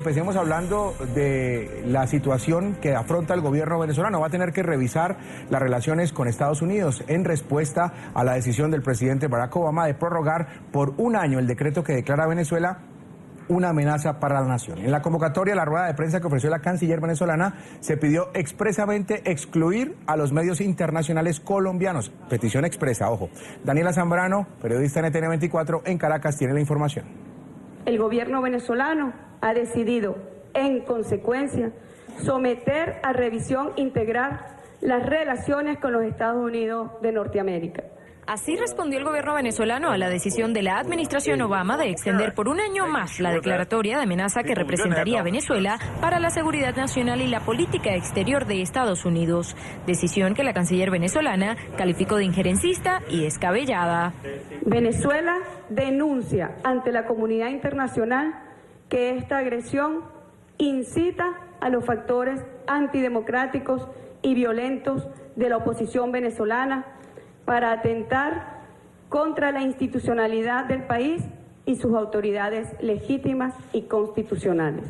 Empecemos hablando de la situación que afronta el gobierno venezolano. Va a tener que revisar las relaciones con Estados Unidos en respuesta a la decisión del presidente Barack Obama de prorrogar por un año el decreto que declara a Venezuela una amenaza para la nación. En la convocatoria, la rueda de prensa que ofreció la canciller venezolana, se pidió expresamente excluir a los medios internacionales colombianos. Petición expresa, ojo. Daniela Zambrano, periodista NTN 24 en Caracas, tiene la información. El gobierno venezolano ha decidido, en consecuencia, someter a revisión integral las relaciones con los Estados Unidos de Norteamérica. Así respondió el gobierno venezolano a la decisión de la administración Obama de extender por un año más la declaratoria de amenaza que representaría a Venezuela para la seguridad nacional y la política exterior de Estados Unidos. Decisión que la canciller venezolana calificó de injerencista y descabellada. Venezuela denuncia ante la comunidad internacional que esta agresión incita a los factores antidemocráticos y violentos de la oposición venezolana para atentar contra la institucionalidad del país y sus autoridades legítimas y constitucionales.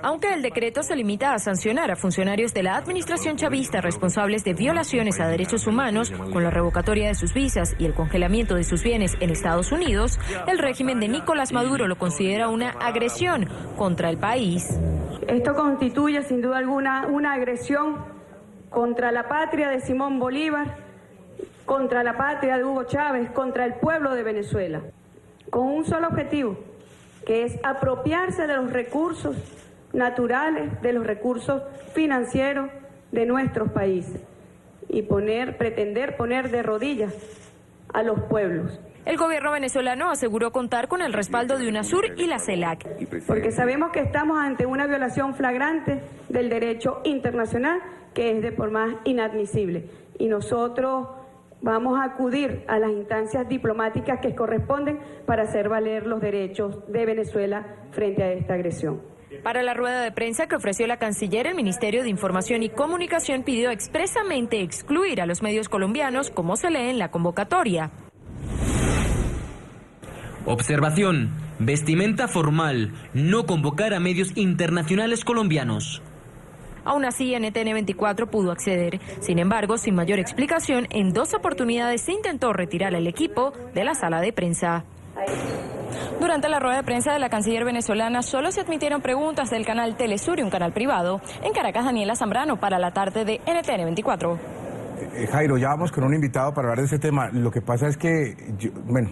Aunque el decreto se limita a sancionar a funcionarios de la administración chavista responsables de violaciones a derechos humanos, con la revocatoria de sus visas y el congelamiento de sus bienes en Estados Unidos, el régimen de Nicolás Maduro lo considera una agresión contra el país. Esto constituye sin duda alguna una agresión contra la patria de Simón Bolívar, contra la patria de Hugo Chávez, contra el pueblo de Venezuela, con un solo objetivo, que es apropiarse de los recursos naturales, de los recursos financieros de nuestros países y pretender poner de rodillas a los pueblos. El gobierno venezolano aseguró contar con el respaldo de UNASUR y la CELAC. Porque sabemos que estamos ante una violación flagrante del derecho internacional que es de por más inadmisible. Y nosotros vamos a acudir a las instancias diplomáticas que corresponden para hacer valer los derechos de Venezuela frente a esta agresión. Para la rueda de prensa que ofreció la canciller, el Ministerio de Información y Comunicación pidió expresamente excluir a los medios colombianos, como se lee en la convocatoria. Observación: vestimenta formal, no convocar a medios internacionales colombianos. Aún así, NTN 24 pudo acceder. Sin embargo, sin mayor explicación, en 2 oportunidades se intentó retirar al equipo de la sala de prensa. Durante la rueda de prensa de la canciller venezolana solo se admitieron preguntas del canal Telesur y un canal privado. En Caracas, Daniela Zambrano para la tarde de NTN 24. Jairo, ya vamos con un invitado para hablar de este tema. Lo que pasa es que,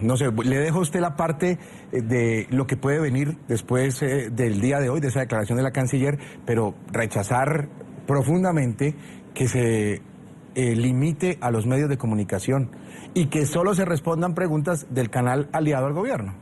no sé, le dejo a usted la parte de lo que puede venir después del día de hoy, de esa declaración de la canciller, pero rechazar profundamente que se limite a los medios de comunicación y que solo se respondan preguntas del canal aliado al gobierno.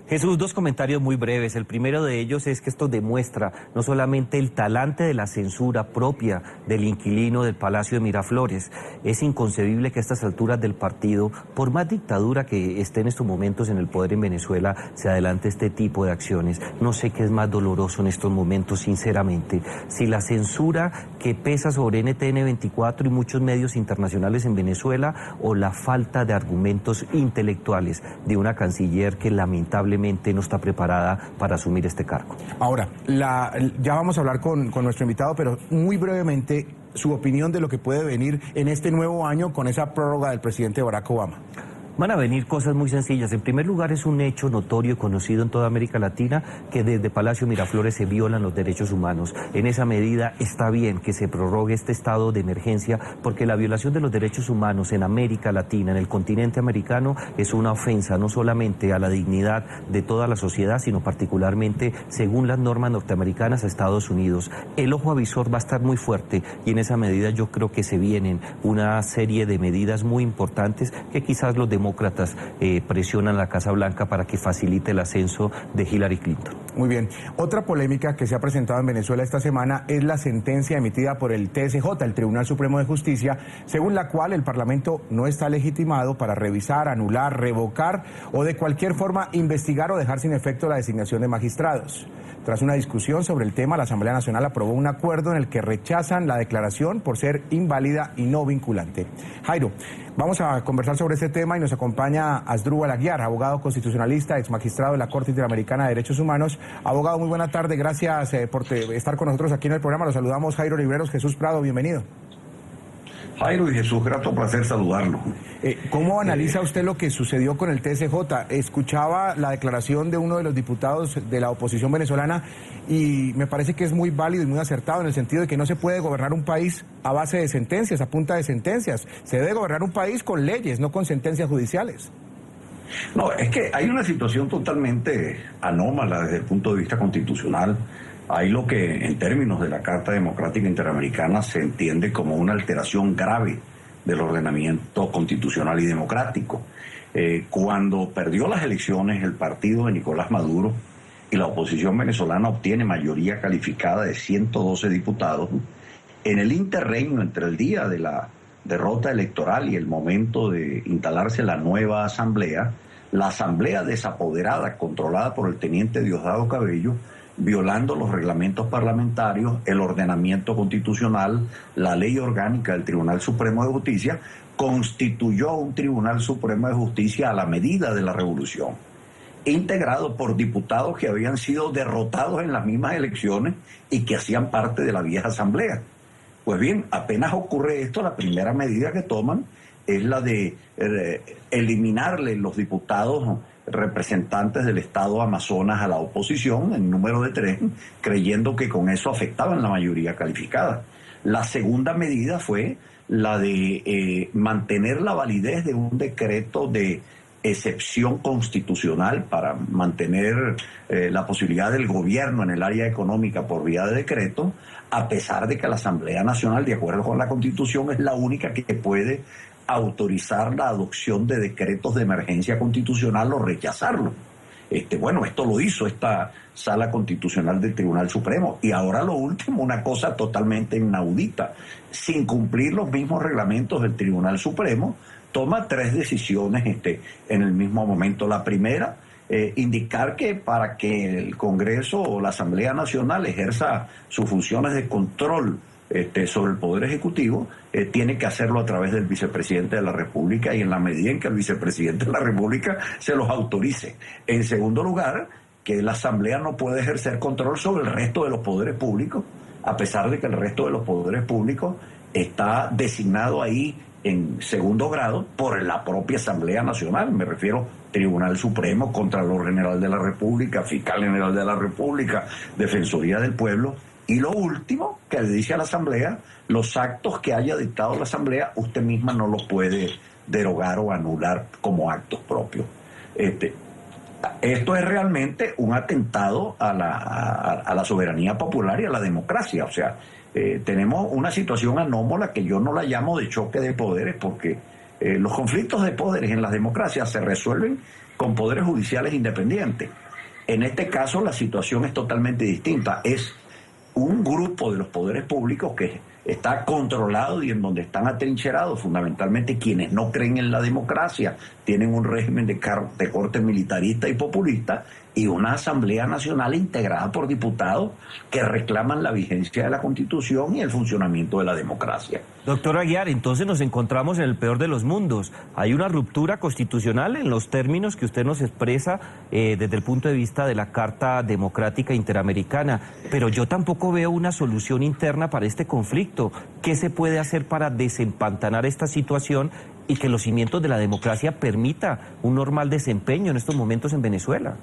Jesús, 2 comentarios muy breves. El primero de ellos es que esto demuestra no solamente el talante de la censura propia del inquilino del Palacio de Miraflores. Es inconcebible que a estas alturas del partido, por más dictadura que esté en estos momentos en el poder en Venezuela, se adelante este tipo de acciones. No sé qué es más doloroso en estos momentos, sinceramente. Si la censura que pesa sobre NTN 24 y muchos medios internacionales en Venezuela, o la falta de argumentos intelectuales de una canciller que lamentablemente no está preparada para asumir este cargo. Ahora, ya vamos a hablar con nuestro invitado, pero muy brevemente, su opinión de lo que puede venir en este nuevo año con esa prórroga del presidente Barack Obama. Van a venir cosas muy sencillas. En primer lugar, es un hecho notorio y conocido en toda América Latina que desde Palacio Miraflores se violan los derechos humanos. En esa medida está bien que se prorrogue este estado de emergencia, porque la violación de los derechos humanos en América Latina, en el continente americano, es una ofensa no solamente a la dignidad de toda la sociedad, sino particularmente, según las normas norteamericanas, a Estados Unidos. El ojo avisor va a estar muy fuerte y en esa medida yo creo que se vienen una serie de medidas muy importantes que quizás los demócratas presionan a la Casa Blanca para que facilite el ascenso de Hillary Clinton. Muy bien. Otra polémica que se ha presentado en Venezuela esta semana es la sentencia emitida por el TSJ, el Tribunal Supremo de Justicia, según la cual el Parlamento no está legitimado para revisar, anular, revocar o de cualquier forma investigar o dejar sin efecto la designación de magistrados. Tras una discusión sobre el tema, la Asamblea Nacional aprobó un acuerdo en el que rechazan la declaración por ser inválida y no vinculante. Jairo, vamos a conversar sobre este tema y nos acompaña Asdrúbal Aguiar, abogado constitucionalista, ex magistrado de la Corte Interamericana de Derechos Humanos Abogado, muy buena tarde, gracias por estar con nosotros aquí en el programa. Los saludamos Jairo Riveros, Jesús Prado, bienvenido. Jairo y Jesús, grato placer saludarlo. ¿Cómo analiza usted lo que sucedió con el TSJ? Escuchaba la declaración de uno de los diputados de la oposición venezolana y me parece que es muy válido y muy acertado en el sentido de que no se puede gobernar un país a base de sentencias, a punta de sentencias. Se debe gobernar un país con leyes, no con sentencias judiciales. No, es que hay una situación totalmente anómala desde el punto de vista constitucional. Hay lo que en términos de la Carta Democrática Interamericana se entiende como una alteración grave del ordenamiento constitucional y democrático. Cuando perdió las elecciones el partido de Nicolás Maduro y la oposición venezolana obtiene mayoría calificada de 112 diputados, en el interregno entre el día de la derrota electoral y el momento de instalarse la nueva asamblea, la asamblea desapoderada, controlada por el teniente Diosdado Cabello, violando los reglamentos parlamentarios, el ordenamiento constitucional, la ley orgánica del Tribunal Supremo de Justicia, constituyó un Tribunal Supremo de Justicia a la medida de la revolución, integrado por diputados que habían sido derrotados en las mismas elecciones y que hacían parte de la vieja asamblea. Pues bien, apenas ocurre esto, la primera medida que toman es la de eliminarle los diputados representantes del Estado Amazonas a la oposición, en número de 3, creyendo que con eso afectaban la mayoría calificada. La segunda medida fue la de mantener la validez de un decreto de excepción constitucional para mantener la posibilidad del gobierno en el área económica por vía de decreto, a pesar de que la Asamblea Nacional, de acuerdo con la Constitución, es la única que puede autorizar la adopción de decretos de emergencia constitucional o rechazarlo. Bueno, esto lo hizo esta Sala Constitucional del Tribunal Supremo. Y ahora lo último, una cosa totalmente inaudita. Sin cumplir los mismos reglamentos del Tribunal Supremo, toma 3 decisiones en el mismo momento. La primera, indicar que para que el Congreso o la Asamblea Nacional ejerza sus funciones de control sobre el Poder Ejecutivo, tiene que hacerlo a través del vicepresidente de la República y en la medida en que el vicepresidente de la República se los autorice. En segundo lugar, que la Asamblea no puede ejercer control sobre el resto de los poderes públicos, a pesar de que el resto de los poderes públicos está designado ahí en segundo grado por la propia Asamblea Nacional. Me refiero Tribunal Supremo, Contralor General de la República, Fiscal General de la República, Defensoría del Pueblo. Y lo último, que le dice a la Asamblea, los actos que haya dictado la Asamblea, usted misma no los puede derogar o anular como actos propios. Esto es realmente un atentado a la soberanía popular y a la democracia. O sea, tenemos una situación anómala que yo no la llamo de choque de poderes, porque los conflictos de poderes en las democracias se resuelven con poderes judiciales independientes. En este caso la situación es totalmente distinta. Es un grupo de los poderes públicos que está controlado y en donde están atrincherados fundamentalmente quienes no creen en la democracia, tienen un régimen de corte militarista y populista, y una Asamblea Nacional integrada por diputados que reclaman la vigencia de la Constitución y el funcionamiento de la democracia. Doctor Aguiar, entonces nos encontramos en el peor de los mundos. Hay una ruptura constitucional en los términos que usted nos expresa desde el punto de vista de la Carta Democrática Interamericana, pero yo tampoco veo una solución interna para este conflicto. ¿Qué se puede hacer para desempantanar esta situación y que los cimientos de la democracia permita un normal desempeño en estos momentos en Venezuela?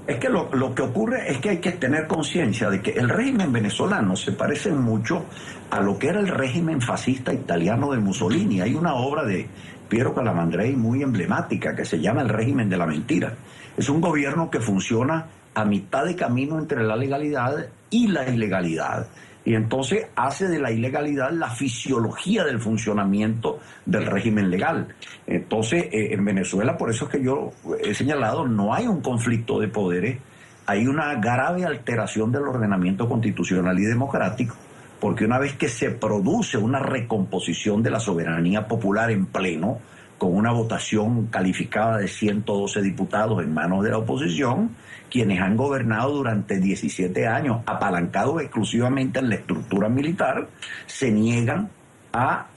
Es que lo que ocurre es que hay que tener conciencia de que el régimen venezolano se parece mucho a lo que era el régimen fascista italiano de Mussolini. Hay una obra de Piero Calamandrei muy emblemática que se llama El régimen de la mentira. Es un gobierno que funciona a mitad de camino entre la legalidad y la ilegalidad. Y entonces hace de la ilegalidad la fisiología del funcionamiento del régimen legal. Entonces, en Venezuela, por eso es que yo he señalado, no hay un conflicto de poderes, hay una grave alteración del ordenamiento constitucional y democrático, porque una vez que se produce una recomposición de la soberanía popular en pleno, con una votación calificada de 112 diputados en manos de la oposición, quienes han gobernado durante 17 años, apalancados exclusivamente en la estructura militar, se niegan a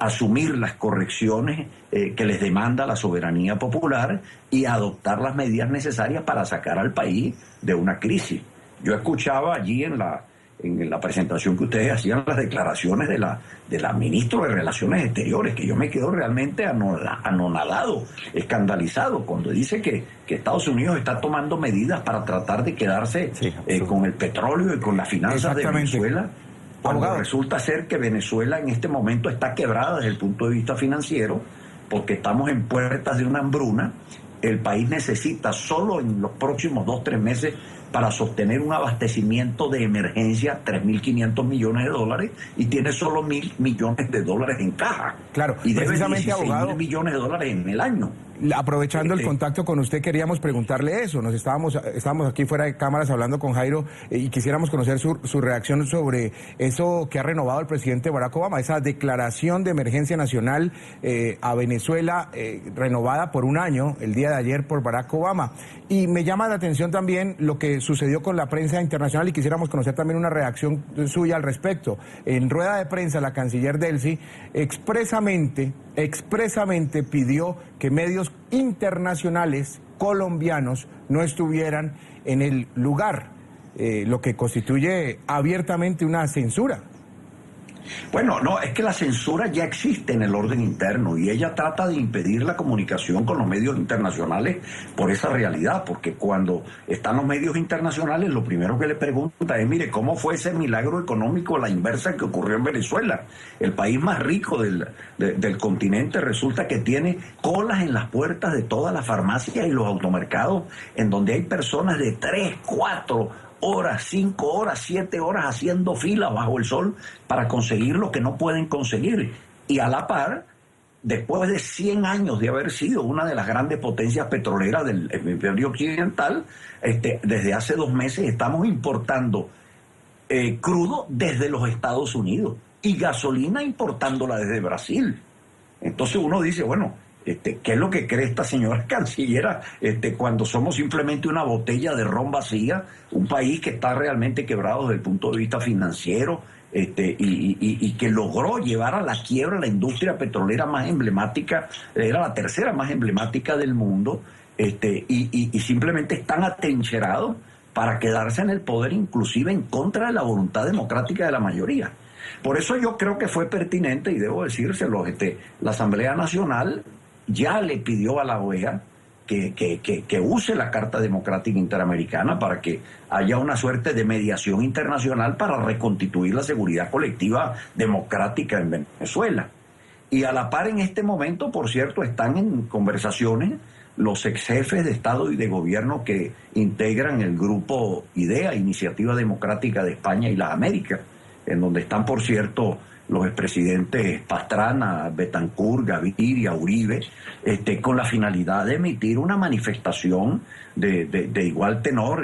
asumir las correcciones que les demanda la soberanía popular y a adoptar las medidas necesarias para sacar al país de una crisis. Yo escuchaba allí en la presentación que ustedes hacían las declaraciones de la ministra de Relaciones Exteriores, que yo me quedo realmente anonadado, escandalizado, cuando dice que Estados Unidos está tomando medidas para tratar de quedarse con el petróleo y con las finanzas de Venezuela, cuando resulta ser que Venezuela en este momento está quebrada desde el punto de vista financiero, porque estamos en puertas de una hambruna. El país necesita solo en los próximos 2-3 meses para sostener un abastecimiento de emergencia 3.500 millones de dólares y tiene solo 1.000 millones de dólares en caja. Claro, y debe precisamente, 16.000 millones de dólares en el año. Aprovechando el contacto con usted, queríamos preguntarle eso. Estábamos aquí fuera de cámaras hablando con Jairo y quisiéramos conocer su reacción sobre eso que ha renovado el presidente Barack Obama, esa declaración de emergencia nacional a Venezuela, renovada por un año el día de ayer por Barack Obama. Y me llama la atención también lo que sucedió con la prensa internacional y quisiéramos conocer también una reacción suya al respecto. En rueda de prensa, la canciller Delcy expresamente pidió que medios internacionales colombianos no estuvieran en el lugar, lo que constituye abiertamente una censura. Bueno, no, es que la censura ya existe en el orden interno y ella trata de impedir la comunicación con los medios internacionales por esa realidad, porque cuando están los medios internacionales lo primero que le pregunta es, mire, ¿cómo fue ese milagro económico a la inversa que ocurrió en Venezuela? El país más rico del continente resulta que tiene colas en las puertas de todas las farmacias y los automercados, en donde hay personas de 3, 4 horas, 5 horas, 7 horas haciendo fila bajo el sol para conseguir lo que no pueden conseguir. Y a la par, después de 100 años de haber sido una de las grandes potencias petroleras del hemisferio occidental, desde hace 2 meses estamos importando crudo desde los Estados Unidos y gasolina importándola desde Brasil. Entonces uno dice, bueno, ¿qué es lo que cree esta señora cancillera cuando somos simplemente una botella de ron vacía, un país que está realmente quebrado desde el punto de vista financiero y que logró llevar a la quiebra la industria petrolera más emblemática, era la tercera más emblemática del mundo, y simplemente están atrincherados para quedarse en el poder, inclusive en contra de la voluntad democrática de la mayoría? Por eso yo creo que fue pertinente, y debo decírselo, la Asamblea Nacional ya le pidió a la OEA que use la Carta Democrática Interamericana para que haya una suerte de mediación internacional para reconstituir la seguridad colectiva democrática en Venezuela. Y a la par en este momento, por cierto, están en conversaciones los ex jefes de Estado y de Gobierno que integran el grupo IDEA, Iniciativa Democrática de España y las Américas, en donde están, por cierto, los expresidentes Pastrana, Betancur, Gaviria, Uribe, con la finalidad de emitir una manifestación de igual tenor,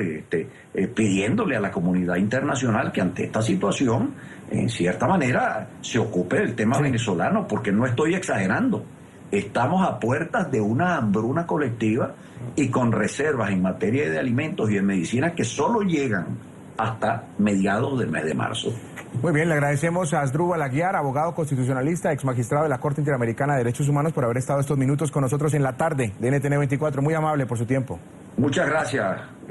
pidiéndole a la comunidad internacional que ante esta situación, en cierta manera, se ocupe del tema venezolano, porque no estoy exagerando. Estamos a puertas de una hambruna colectiva y con reservas en materia de alimentos y de medicinas que solo llegan hasta mediados del mes de marzo. Muy bien, le agradecemos a Asdrúbal Aguiar, abogado constitucionalista, ex magistrado de la Corte Interamericana de Derechos Humanos, por haber estado estos minutos con nosotros en la tarde de NTN 24. Muy amable por su tiempo. Muchas gracias.